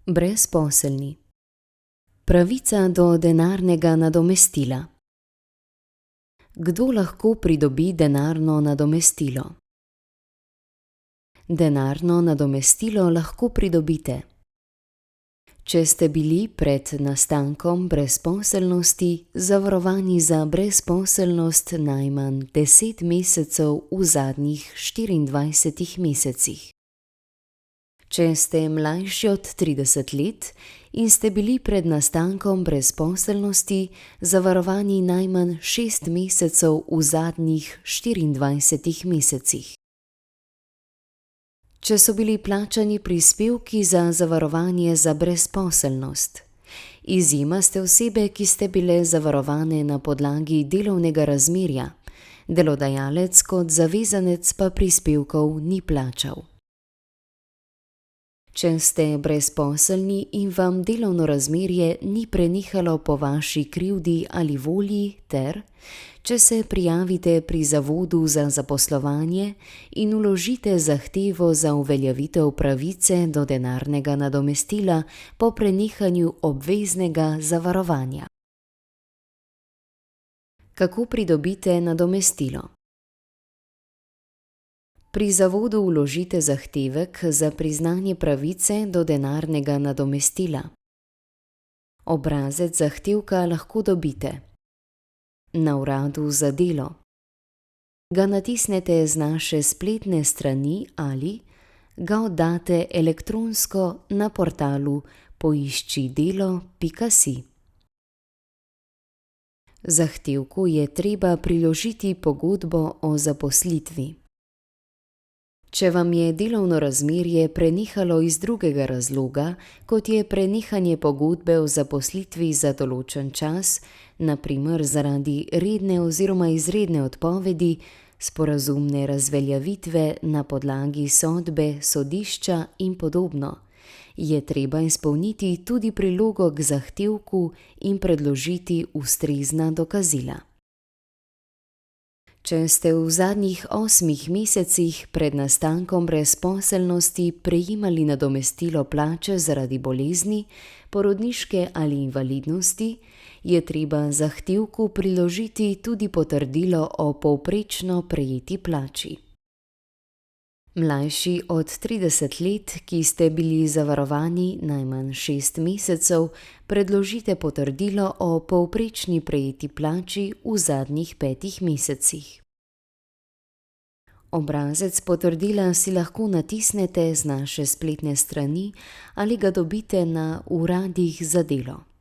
Brezposelni. Pravica do denarnega nadomestila. Kdo lahko pridobi denarno nadomestilo? Denarno nadomestilo lahko pridobite, če ste bili pred nastankom brezposelnosti zavarovani za brezposelnost najmanj 10 mesecev v zadnjih 24 mesecih. Če ste mlajši od 30 let in ste bili pred nastankom brezposelnosti zavarovani najmanj 6 mesecev v zadnjih 24 mesecih. Če so bili plačani prispevki za zavarovanje za brezposelnost. Izjema ste osebe, ki ste bile zavarovane na podlagi delovnega razmerja, delodajalec kot zavezanec pa prispevkov ni plačal. Če ste brezposelni in vam delovno razmerje ni prenehalo po vaši krivdi ali volji ter če se prijavite pri Zavodu za zaposlovanje in vložite zahtevo za uveljavitev pravice do denarnega nadomestila po prenehanju obveznega zavarovanja. Kako pridobite nadomestilo? Pri Zavodu vložite zahtevek za priznanje pravice do denarnega nadomestila. Obrazec zahtevka lahko dobite na Uradu za delo. Ga natisnete z naše spletne strani ali ga oddate elektronsko na portalu poiščidelo.si. Zahtevku je treba priložiti pogodbo o zaposlitvi. Če vam je delovno razmerje prenehalo iz drugega razloga, kot je prenehanje pogodbe o zaposlitvi za določen čas, na primer zaradi redne oziroma izredne odpovedi, sporazumne razveljavitve na podlagi sodbe sodišča in podobno, je treba izpolniti tudi prilogo k zahtevku in predložiti ustrezna dokazila. Če ste v zadnjih 8 mesecih pred nastankom brezposelnosti prejemali nadomestilo plače zaradi bolezni, porodniške ali invalidnosti, je treba zahtevku priložiti tudi potrdilo o povprečno prejeti plači. Mlajši od 30 let, ki ste bili zavarovani najmanj 6 mesecev, predložite potrdilo o povprečni prejeti plači v zadnjih 5 mesecih. Obrazec potrdila si lahko natisnete z naše spletne strani ali ga dobite na uradih za delo.